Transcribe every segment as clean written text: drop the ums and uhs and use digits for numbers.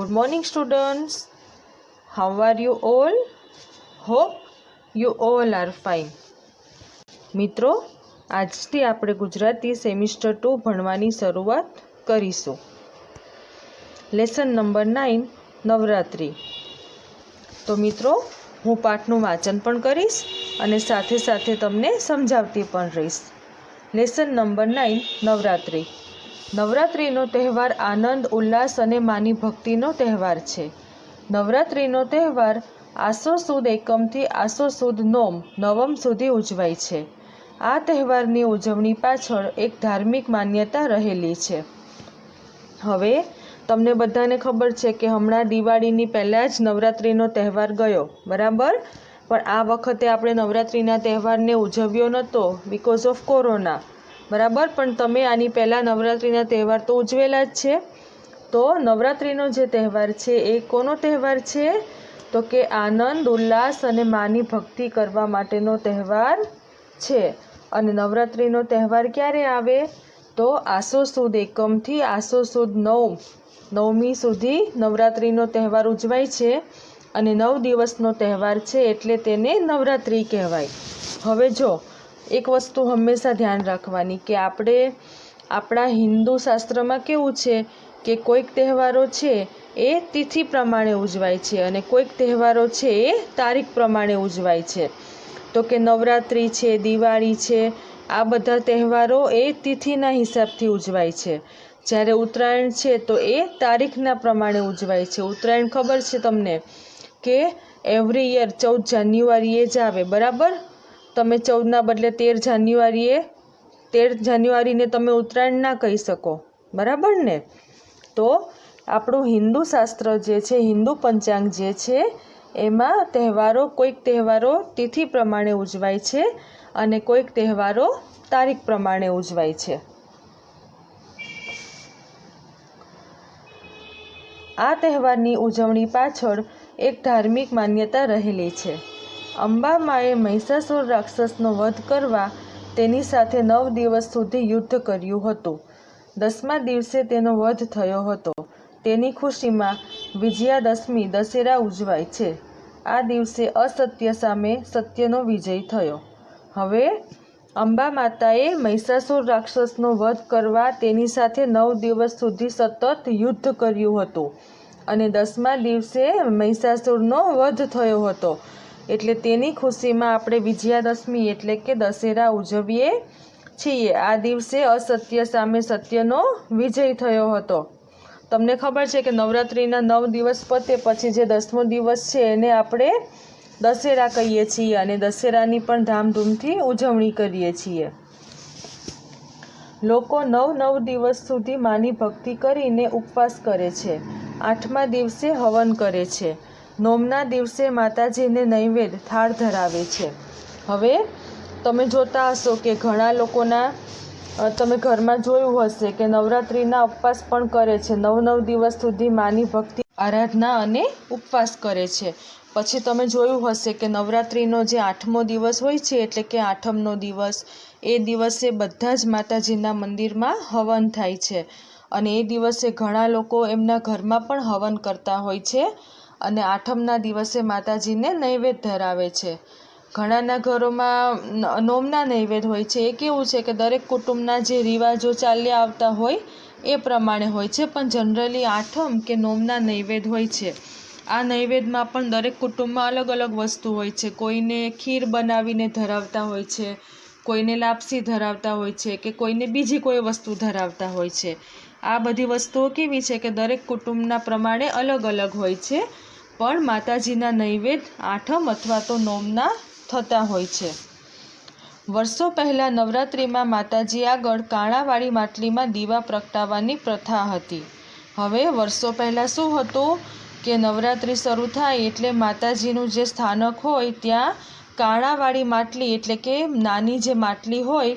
Good morning, students. How are you all? Hope you all are fine. મિત્રો, આજથી આપણે Gujarati semester 2 ભણવાની શરૂઆત કરીશું. Lesson number 9 Navratri. તો મિત્રો, હું પાઠનું વાંચન પણ કરીશ અને સાથે સાથે તમને સમજાવતી પણ રહીશ. Lesson number 9 Navratri. નવરાત્રિનો તહેવાર આનંદ, ઉલ્લાસ અને માની ભક્તિનો તહેવાર છે. નવરાત્રિનો તહેવાર આસો સુદ એકમથી આસો સુદ નવમ સુધી ઉજવાય છે. આ તહેવારની ઉજવણી પાછળ એક ધાર્મિક માન્યતા રહેલી છે. હવે તમને બધાને ખબર છે કે હમણાં દિવાળીની પહેલાં જ નવરાત્રિનો તહેવાર ગયો, બરાબર? પણ આ વખતે આપણે નવરાત્રિના તહેવારને ઉજવ્યો નહોતો બિકોઝ ઓફ કોરોના, બરાબર? પણ તમે આની પહેલાં નવરાત્રિના તહેવાર તો ઉજવેલા જ છે. તો નવરાત્રિનો જે તહેવાર છે એ કોનો તહેવાર છે? તો કે આનંદ, ઉલ્લાસ અને માની ભક્તિ કરવા માટેનો તહેવાર છે. અને નવરાત્રિનો તહેવાર ક્યારે આવે? તો આસો સુદ એકમથી આસો સુદ નવમી સુધી નવરાત્રિનો તહેવાર ઉજવાય છે. અને 9 દિવસનો તહેવાર છે એટલે તેને નવરાત્રિ કહેવાય. હવે જો એક વસ્તુ હંમેશા ધ્યાન રાખવાની કે આપણે આપણા હિન્દુ શાસ્ત્રમાં કેવું છે કે કોઈક તહેવારો છે એ તિથિ પ્રમાણે ઉજવાય છે અને કોઈક તહેવારો છે એ તારીખ પ્રમાણે ઉજવાય છે. તો કે નવરાત્રિ છે, દિવાળી છે, આ બધા તહેવારો એ તિથિના હિસાબથી ઉજવાય છે. જ્યારે ઉત્તરાયણ છે તો એ તારીખના પ્રમાણે ઉજવાય છે. ઉત્તરાયણ ખબર છે તમને કે એવરી યર 14 જાન્યુઆરીએ જ આવે, બરાબર? તમે 14ના બદલે 13 જાન્યુઆરીને તમે ઉત્તરાયણ ના કહી શકો, બરાબર ને? તો આપણું હિન્દુ શાસ્ત્ર જે છે, હિન્દુ પંચાંગ જે છે, એમાં કોઈક તહેવારો તિથિ પ્રમાણે ઉજવાય છે અને કોઈક તહેવારો તારીખ પ્રમાણે ઉજવાય છે. આ તહેવારની ઉજવણી પાછળ એક ધાર્મિક માન્યતા રહેલી છે. અંબા માએ મહિષાસુર રાક્ષસનો વધ કરવા તેની સાથે 9 દિવસ સુધી યુદ્ધ કર્યું હતું. 10મા દિવસે તેનો વધ થયો હતો. તેની ખુશીમાં વિજયાદશમી દશેરા ઉજવાય છે. આ દિવસે અસત્ય સામે સત્યનો વિજય થયો. હવે અંબા માતાએ મહિષાસુર રાક્ષસનો વધ કરવા તેની સાથે 9 દિવસ સુધી સતત યુદ્ધ કર્યું હતું અને 10મા દિવસે મહિષાસુરનો વધ થયો હતો. એટલે તેની ખુશીમાં આપણે વિજયાદશમી એટલે કે દશેરા ઉજવીએ છીએ. આ દિવસે અસત્ય સામે સત્યનો વિજય થયો હતો. તમને ખબર છે કે નવરાત્રિના 9 દિવસ પતે પછી જે 10મો દિવસ છે એને આપણે દશેરા કહીએ છીએ અને દશેરાની પણ ધામધૂમથી ઉજવણી કરીએ છીએ. લોકો 9 દિવસ સુધી માની ભક્તિ કરીને ઉપવાસ કરે છે. 8મા દિવસે હવન કરે છે. 9મના દિવસે માતાજીને નૈવેદ્ય થાળ ધરાવે છે. હવે તમે જોતા હશો કે ઘણા લોકોના તમે ઘરમાં જોયું હશે કે નવરાત્રિના ઉપવાસ પણ કરે છે. 9 દિવસ સુધી માની ભક્તિ, આરાધના અને ઉપવાસ કરે છે. પછી તમે જોયું હશે કે નવરાત્રિનો જે 8મો દિવસ હોય છે એટલે કે 8મનો દિવસ, એ દિવસે બધા જ માતાજીના મંદિરમાં હવન થાય છે અને એ દિવસે ઘણા લોકો એમના ઘરમાં પણ હવન કરતા હોય છે અને 8મના દિવસે માતાજીને નૈવેદ્ય ધરાવે છે. ઘણાના ઘરોમાં 9મના નૈવેદ્ય હોય છે. એ કેવું છે કે દરેક કુટુંબના જે રિવાજો ચાલ્યા આવતા હોય એ પ્રમાણે હોય છે, પણ જનરલી 8મ કે 9મના નૈવેદ્ય હોય છે. આ નૈવેદ્યમાં પણ દરેક કુટુંબમાં અલગ અલગ વસ્તુ હોય છે. કોઈને ખીર બનાવીને ધરાવતા હોય છે, કોઈને લાપસી ધરાવતા હોય છે કે કોઈને બીજી કોઈ વસ્તુ ધરાવતા હોય છે. આ બધી વસ્તુઓ કેવી છે કે દરેક કુટુંબના પ્રમાણે અલગ અલગ હોય છે, પણ માતાજીના નૈવેદ્ય 8મ અથવા તો 9મના થતા હોય છે. વર્ષો પહેલાં નવરાત્રિમાં માતાજી આગળ કાણાવાળી માટલીમાં દીવા પ્રગટાવવાની પ્રથા હતી. હવે વર્ષો પહેલાં શું હતું કે નવરાત્રિ શરૂ થાય એટલે માતાજીનું જે સ્થાનક હોય ત્યાં કાણાવાળી માટલી એટલે કે નાની જે માટલી હોય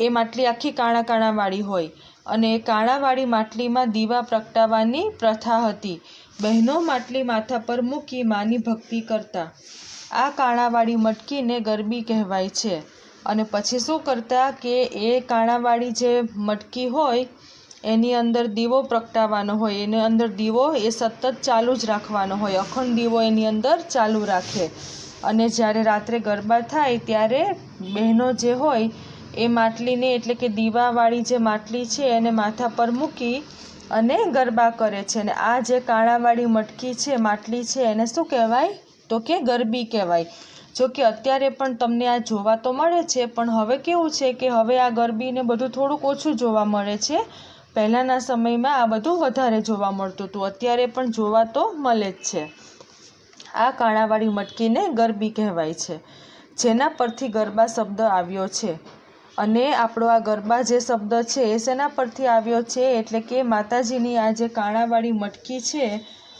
એ માટલી આખી કાણાવાળી હોય અને એ કાણાવાળી માટલીમાં દીવા પ્રગટાવવાની પ્રથા હતી. બહેનો માટલી માથા પર મૂકી માની ભક્તિ કરતા. આ કાણાવાળી મટકીને ગરબી કહેવાય છે. અને પછી શું કરતા કે એ કાણાવાળી જે મટકી હોય એની અંદર દીવો પ્રગટાવવાનો હોય, એની અંદર દીવો એ સતત ચાલુ જ રાખવાનો હોય, અખંડ દીવો એની અંદર ચાલુ રાખે. અને જ્યારે રાત્રે ગરબા થાય ત્યારે બહેનો જે હોય એ માટલીને એટલે કે દીવાવાળી જે માટલી છે એને માથા પર મૂકી અને ગરબા કરે છે. અને આ જે કાણાવાળી મટકી છે, માટલી છે, એને શું કહેવાય? તો કે ગરબી કહેવાય. જો કે અત્યારે પણ તમને આ જોવા તો મળે છે, પણ હવે કેવું છે કે હવે આ ગરબીને બધું થોડુંક ઓછું જોવા મળે છે. પહેલાંના સમયમાં આ બધું વધારે જોવા મળતું હતું, અત્યારે પણ જોવા તો મળે જ છે. આ કાણાવાળી મટકીને ગરબી કહેવાય છે, જેના પરથી ગરબા શબ્દ આવ્યો છે. અને આપણો આ ગરબા જે શબ્દ છે એ શેના પરથી આવ્યો છે? એટલે કે માતાજીની આ જે કાણાવાળી મટકી છે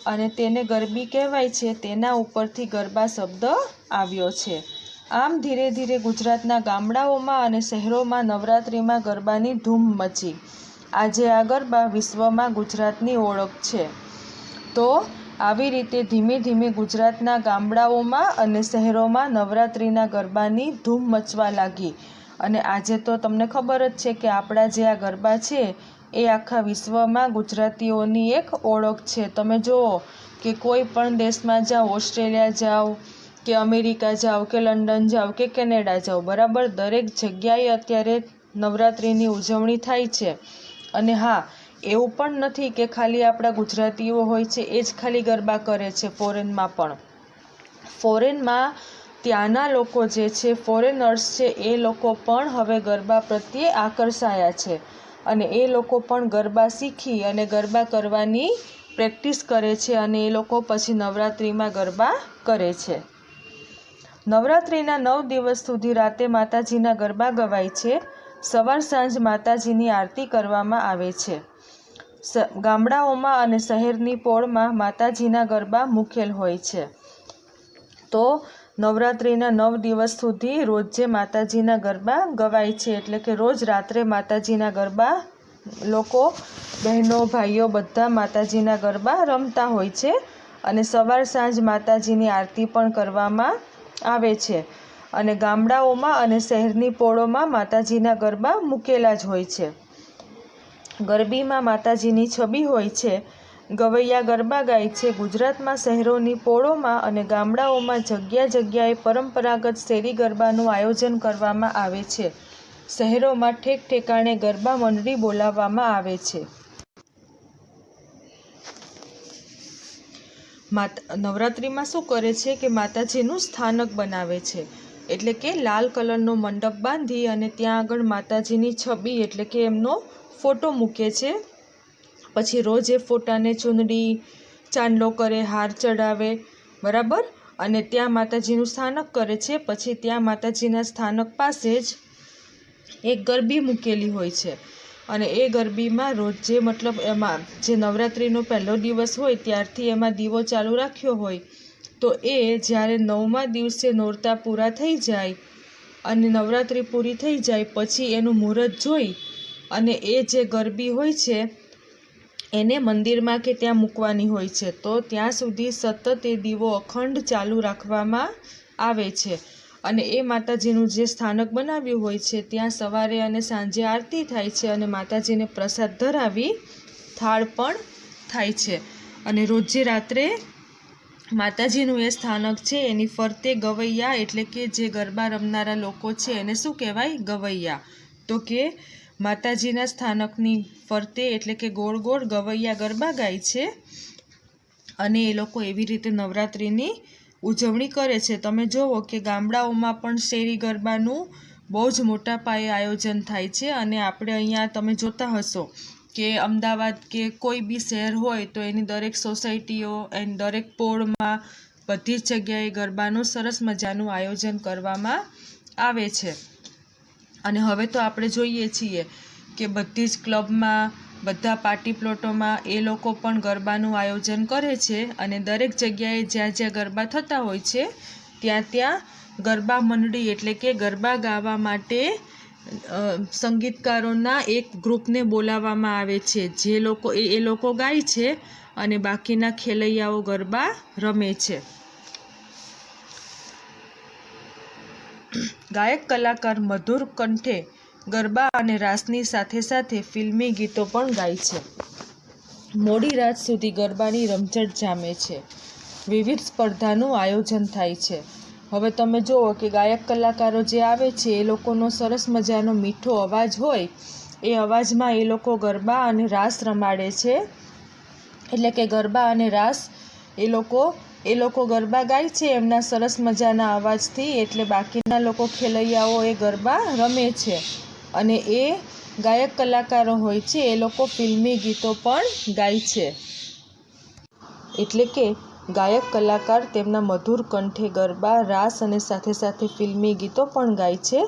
અને તેને ગરબી કહેવાય છે, તેના ઉપરથી ગરબા શબ્દ આવ્યો છે. આમ ધીરે ધીરે ગુજરાતના ગામડાઓમાં અને શહેરોમાં નવરાત્રિમાં ગરબાની ધૂમ મચી. આજે આ ગરબા વિશ્વમાં ગુજરાતની ઓળખ છે. તો આવી રીતે ધીમે ધીમે ગુજરાતના ગામડાઓમાં અને શહેરોમાં નવરાત્રિના ગરબાની ધૂમ મચવા લાગી. અને આજે તો તમને ખબર જ છે કે આપણા જે આ ગરબા છે એ આખા વિશ્વમાં ગુજરાતીઓની એક ઓળખ છે. તમે જુઓ કે કોઈ પણ દેશમાં જાઓ, ઓસ્ટ્રેલિયા જાઓ કે અમેરિકા જાઓ કે લંડન જાઓ કે કેનેડા જાઓ, બરાબર, દરેક જગ્યાએ અત્યારે નવરાત્રિની ઉજવણી થાય છે. અને હા, એવું પણ નથી કે ખાલી આપણા ગુજરાતીઓ હોય છે એ જ ખાલી ગરબા કરે છે. ફોરેનમાં ત્યાંના લોકો જે છે, ફોરેનર્સ છે, એ લોકો પણ હવે ગરબા પ્રત્યે આકર્ષાયા છે. અને એ લોકો પણ ગરબા શીખી અને ગરબા કરવાની પ્રેક્ટિસ કરે છે. અને એ લોકો પછી નવરાત્રિમાં ગરબા કરે છે. નવરાત્રિના 9 દિવસ સુધી રાતે માતાજીના ગરબા ગવાય છે. સવાર સાંજ માતાજીની આરતી કરવામાં આવે છે. ગામડાઓમાં અને શહેરની પોળમાં માતાજીના ગરબા મૂકેલ હોય છે. તો નવરાત્રિના 9 દિવસ સુધી રોજે માતાજીના ગરબા ગવાય છે. એટલે કે રોજ રાત્રે માતાજીના ગરબા લોકો, બહેનો, ભાઈઓ બધા માતાજીના ગરબા રમતા હોય છે. અને સવાર સાંજ માતાજીની આરતી પણ કરવામાં આવે છે. અને ગામડાઓમાં અને શહેરની પોળોમાં માતાજીના ગરબા મૂકેલા જ હોય છે. ગરબીમાં માતાજીની છબી હોય છે. ગવૈયા ગરબા ગાય છે. ગુજરાતમાં શહેરોની પોળોમાં અને ગામડાઓમાં જગ્યા જગ્યાએ પરંપરાગત શેરી ગરબાનું આયોજન કરવામાં આવે છે. શહેરોમાં ઠેક ઠેકાણે ગરબા મંડળી બોલાવવામાં આવે છે. નવરાત્રિમાં શું કરે છે કે માતાજીનું સ્થાનક બનાવે છે. એટલે કે લાલ કલરનો મંડપ બાંધી અને ત્યાં આગળ માતાજીની છબી એટલે કે એમનો ફોટો મૂકે છે. પછી રોજ એ ફોટાને ચૂંદડી ચાંદલો કરે, હાર ચડાવે, બરાબર. અને ત્યાં માતાજીનું સ્થાનક કરે છે. પછી ત્યાં માતાજીના સ્થાનક પાસે જ એક ગરબી મૂકેલી હોય છે. અને એ ગરબીમાં રોજે મતલબ એમાં જે નવરાત્રિનો પહેલો દિવસ હોય ત્યારથી એમાં દીવો ચાલુ રાખ્યો હોય, તો એ જ્યારે 9મા દિવસે નોરતા પૂરા થઈ જાય અને નવરાત્રિ પૂરી થઈ જાય પછી એનું મુહૂર્ત જોઈ અને એ જે ગરબી હોય છે એને મંદિરમાં કે ત્યાં મૂકવાની હોય છે. તો ત્યાં સુધી સતત એ દીવો અખંડ ચાલુ રાખવામાં આવે છે. અને એ માતાજીનું જે સ્થાનક બનાવ્યું હોય છે ત્યાં સવારે અને સાંજે આરતી થાય છે. અને માતાજીને પ્રસાદ ધરાવી થાળ પણ થાય છે. અને રોજે રાત્રે માતાજીનું એ સ્થાનક છે એની ફરતે ગવૈયા એટલે કે જે ગરબા રમનારા લોકો છે એને શું કહેવાય? ગવૈયા. તો કે માતાજીના સ્થાનકની ફરતે એટલે કે ગોળ ગોળ ગવૈયા ગરબા ગાય છે. અને એ લોકો એવી રીતે નવરાત્રિની ઉજવણી કરે છે. તમે જુઓ કે ગામડાઓમાં પણ શેરી ગરબાનું બહુ જ મોટા પાયે આયોજન થાય છે. અને આપણે અહીંયા તમે જોતા હશો કે અમદાવાદ કે કોઈ બી શહેર હોય તો એની દરેક સોસાયટીઓ, એની દરેક પોળમાં બધી જ જગ્યાએ ગરબાનું સરસ મજાનું આયોજન કરવામાં આવે છે. અને હવે તો આપણે જોઈએ છીએ કે બધી જ ક્લબમાં, બધા પાર્ટી પ્લોટોમાં એ લોકો પણ ગરબાનું આયોજન કરે છે. અને દરેક જગ્યાએ જ્યાં જ્યાં ગરબા થતા હોય છે ત્યાં ગરબા મંડળી એટલે કે ગરબા ગાવા માટે સંગીતકારોના એક ગ્રુપને બોલાવવામાં આવે છે. જે લોકો એ લોકો ગાય છે અને બાકીના ખેલૈયાઓ ગરબા રમે છે. ગાયક કલાકાર મધુર કંઠે ગરબા અને રાસની સાથે સાથે ફિલ્મી ગીતો પણ ગાય છે. મોડી રાત સુધી ગરબાની રમઝટ જામે છે. વિવિધ સ્પર્ધાનું આયોજન થાય છે. હવે તમે જુઓ કે ગાયક કલાકારો જે આવે છે એ લોકોનો સરસ મજાનો મીઠો અવાજ હોય, એ અવાજમાં એ લોકો ગરબા અને રાસ રમાડે છે. એટલે કે ગરબા અને રાસ એ લોકો ગરબા ગાય છે એમના સરસ મજાના અવાજથી, એટલે બાકીના લોકો ખેલૈયાઓ એ ગરબા રમે છે. અને એ ગાયક કલાકારો હોય છે એ લોકો ફિલ્મી ગીતો પણ ગાય છે. એટલે કે ગાયક કલાકાર તેમના મધુર કંઠે ગરબા, રાસ અને સાથે સાથે ફિલ્મી ગીતો પણ ગાય છે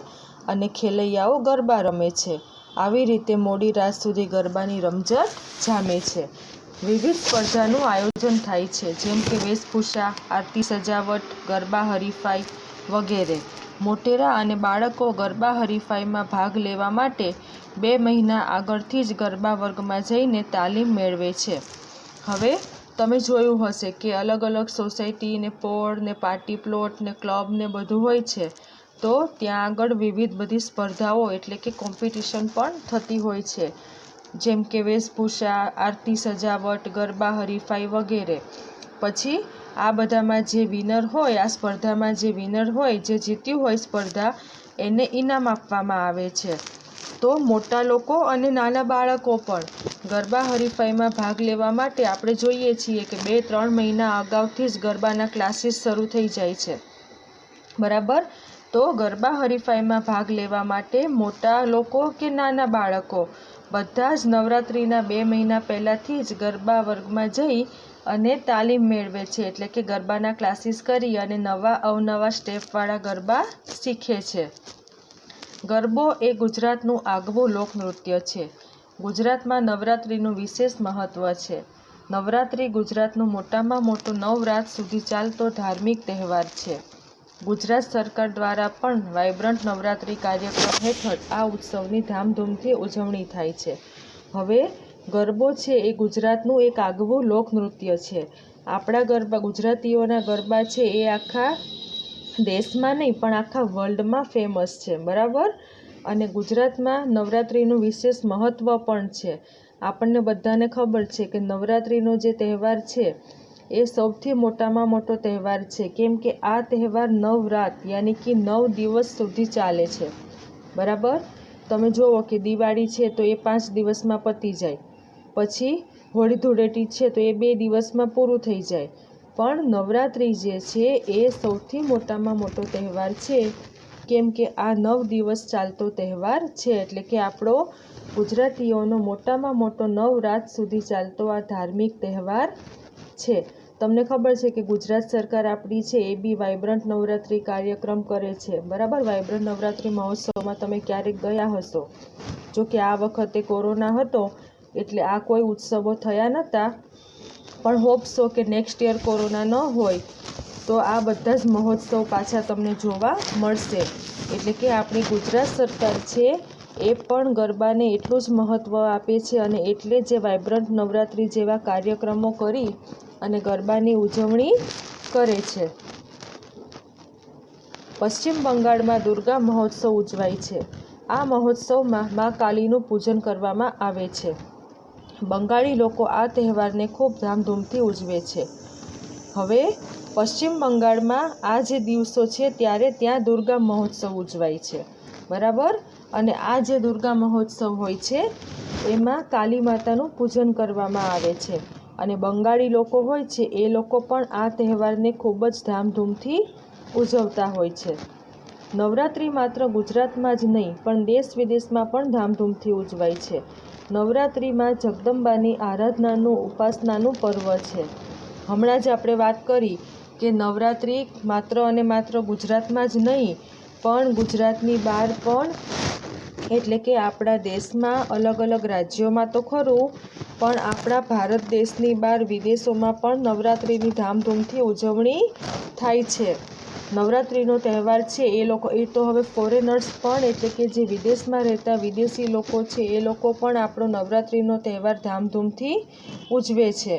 અને ખેલૈયાઓ ગરબા રમે છે. આવી રીતે મોડી રાત સુધી ગરબાની રમઝટ જામે છે. વિવિધ સ્પર્ધાનું આયોજન થાય છે, જેમ કે વેશભૂષા, આરતી સજાવટ, ગરબા હરીફાઈ વગેરે. મોટેરા અને બાળકો ગરબા હરીફાઈમાં ભાગ લેવા માટે 2 મહિના આગળથી જ ગરબા વર્ગમાં જઈને તાલીમ મેળવે છે. હવે તમે જોયું હશે કે અલગ અલગ સોસાયટી ને પોળ ને પાર્ટી પ્લોટ ને ક્લબ ને બધું હોય છે, તો ત્યાં આગળ વિવિધ બધી સ્પર્ધાઓ એટલે કે કોમ્પિટિશન પણ થતી હોય છે, જેમ કે વેશભૂષા, આરતી સજાવટ, ગરબા હરીફાઈ વગેરે. પછી આ બધામાં જે વિનર હોય, આ સ્પર્ધામાં જે વિનર હોય, જે જીત્યું હોય સ્પર્ધા, એને ઇનામ આપવામાં આવે છે. તો મોટા લોકો અને નાના બાળકો પણ ગરબા હરીફાઈમાં ભાગ લેવા માટે આપણે જોઈએ છીએ કે 2-3 મહિના અગાઉથી જ ગરબાના ક્લાસીસ શરૂ થઈ જાય છે. બરાબર? તો ગરબા હરીફાઈમાં ભાગ લેવા માટે મોટા લોકો કે નાના બાળકો બધા જ નવરાત્રિના 2 મહિના પહેલાંથી જ ગરબા વર્ગમાં જઈ અને તાલીમ મેળવે છે. એટલે કે ગરબાના ક્લાસીસ કરી અને અવનવા સ્ટેપવાળા ગરબા શીખે છે. ગરબો એ ગુજરાતનું આગવું લોકનૃત્ય છે. ગુજરાતમાં નવરાત્રિનું વિશેષ મહત્ત્વ છે. નવરાત્રિ ગુજરાતનું મોટામાં મોટો 9 રાત સુધી ચાલતો ધાર્મિક તહેવાર છે. ગુજરાત સરકાર દ્વારા પણ વાઇબ્રન્ટ નવરાત્રિ કાર્યક્રમ હેઠળ આ ઉત્સવની ધામધૂમથી ઉજવણી થાય છે. હવે ગરબો છે એ ગુજરાતનું એક આગવું લોકનૃત્ય છે. આપણા ગરબા, ગુજરાતીઓના ગરબા છે એ આખા દેશમાં નહીં પણ આખા વર્લ્ડમાં ફેમસ છે. બરાબર? અને ગુજરાતમાં નવરાત્રિનું વિશેષ મહત્ત્વ પણ છે. આપણને બધાને ખબર છે કે નવરાત્રિનો જે તહેવાર છે એ સૌથી મોટામાં મોટો તહેવાર છે. કેમ કે આ તહેવાર 9 રાત યાની કે 9 દિવસ સુધી ચાલે છે. બરાબર? તમે જુઓ કે દિવાળી છે તો એ 5 દિવસમાં પતી જાય. પછી હોળી ધૂળેટી છે તો એ 2 દિવસમાં પૂરું થઈ જાય. પણ નવરાત્રિ જે છે એ સૌથી મોટામાં મોટો તહેવાર છે. કેમ કે આ 9 દિવસ ચાલતો તહેવાર છે. એટલે કે આપણો ગુજરાતીઓનો મોટામાં મોટો 9 રાત સુધી ચાલતો આ ધાર્મિક તહેવાર છે. તમને ખબર છે કે ગુજરાત સરકાર આપણી છે એ બી વાઇબ્રન્ટ નવરાત્રિ કાર્યક્રમ કરે છે. બરાબર? વાઇબ્રન્ટ નવરાત્રિ મહોત્સવમાં તમે ક્યારેક ગયા હશો. જો કે આ વખતે કોરોના હતો એટલે આ કોઈ ઉત્સવો થયા નહોતા, પણ હોપ સો કે નેક્સ્ટ યર કોરોના ન હોય તો આ બધા જ મહોત્સવ પાછા તમને જોવા મળશે. એટલે કે આપણી ગુજરાત સરકાર છે એ પણ ગરબાને એટલું જ મહત્ત્વ આપે છે અને એટલે જે વાઇબ્રન્ટ નવરાત્રિ જેવા કાર્યક્રમો કરી અને ગરબાની ઉજવણી કરે છે. પશ્ચિમ બંગાળમાં દુર્ગા મહોત્સવ ઉજવાય છે. આ મહોત્સવમાં મા કાલીનું પૂજન કરવામાં આવે છે. બંગાળી લોકો આ તહેવારને ખૂબ ધામધૂમથી ઉજવે છે. હવે પશ્ચિમ બંગાળમાં આ જે દિવસો છે ત્યારે ત્યાં દુર્ગા મહોત્સવ ઉજવાય છે. બરાબર? અને આ જે દુર્ગા મહોત્સવ હોય છે એમાં કાલી માતાનું પૂજન કરવામાં આવે છે. અને બંગાળી લોકો હોય છે એ લોકો પણ આ તહેવારને ખૂબ જ ધામધૂમથી ઉજવતા હોય છે. નવરાત્રિ માત્ર ગુજરાતમાં જ નહીં પણ દેશ વિદેશમાં પણ ધામધૂમથી ઉજવાય છે. નવરાત્રિમાં જગદંબાની આરાધનાનું, ઉપાસનાનું પર્વ છે. હમણાં જ આપણે વાત કરી કે નવરાત્રિ માત્ર અને માત્ર ગુજરાતમાં જ નહીં પણ ગુજરાતની બહાર પણ, એટલે કે આપણા દેશમાં અલગ અલગ રાજ્યોમાં તો ખરું, પણ આપણા ભારત દેશની બહાર વિદેશોમાં પણ નવરાત્રિની ધામધૂમથી ઉજવણી થાય છે. નવરાત્રિનો તહેવાર છે એ તો હવે ફોરેનર્સ પણ, એટલે કે જે વિદેશમાં રહેતા વિદેશી લોકો છે એ લોકો પણ આપણો નવરાત્રિનો તહેવાર ધામધૂમથી ઉજવે છે.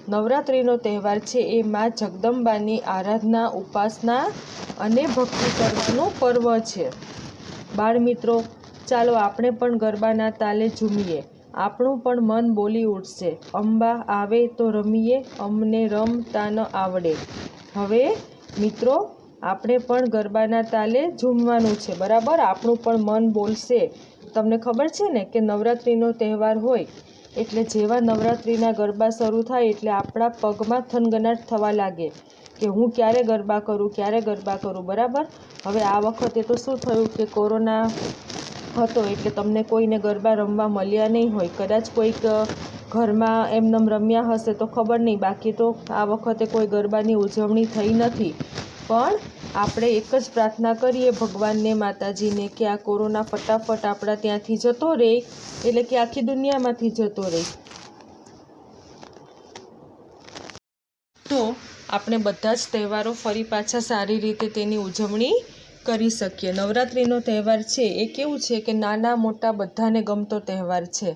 નવરાત્રિનો તહેવાર છે એ મા જગદંબાની આરાધના, ઉપાસના અને ભક્તિ કરવાનું પર્વ છે. બાળમિત્રો, ચાલો આપણે પણ ગરબાના તાલે ઝૂમીએ, આપણું પણ મન બોલી ઉઠશે, અંબા આવે તો રમીએ, અમને રમતા ન આવડે. હવે મિત્રો આપણે પણ ગરબાના તાલે ઝૂમવાનું છે, બરાબર? આપણું પણ મન બોલશે. તમને ખબર છે ને કે નવરાત્રિનો તહેવાર હોય એટલે જેવા નવરાત્રિના ગરબા શરૂ થાય એટલે આપણા પગમાં થનગનાટ થવા લાગે કે હું ક્યારે ગરબા કરું, બરાબર? હવે આ વખતે તો શું થયું કે કોરોના હતો એટલે તમને કોઈને ગરબા રમવા મળ્યા નહીં હોય, કદાચ કોઈક ઘરમાં એમનેમ રમ્યા હશે તો ખબર નહીં, બાકી તો આ વખતે કોઈ ગરબાની ઉજવણી થઈ નથી. પણ આપણે એક જ પ્રાર્થના કરીએ ભગવાનને, માતાજીને કે આ કોરોના ફટાફટ આપણા ત્યાંથી જતો રહે, એટલે કે આખી દુનિયામાંથી જતો રહે. તો આપણે બધા જ તહેવારો ફરી પાછા સારી રીતે તેની ઉજવણી કરી શકીએ. નવરાત્રિનો તહેવાર છે એ કેવું છે કે નાના મોટા બધાને ગમતો તહેવાર છે.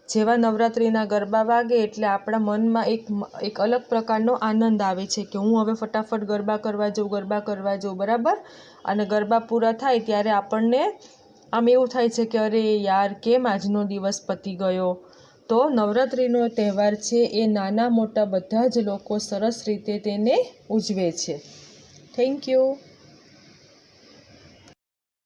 જેવા નવરાત્રિના ગરબા વાગે એટલે આપણા મનમાં એક અલગ પ્રકારનો આનંદ આવે છે કે હું હવે ફટાફટ ગરબા કરવા જાઉં, બરાબર? અને ગરબા પૂરા થાય ત્યારે આપણને આમ એવું થાય છે કે અરે યાર કેમ આજનો દિવસ પતી ગયો. તો નવરાત્રિનો તહેવાર છે એ નાના મોટા બધા જ લોકો સરસ રીતે તેને ઉજવે છે. Thank you.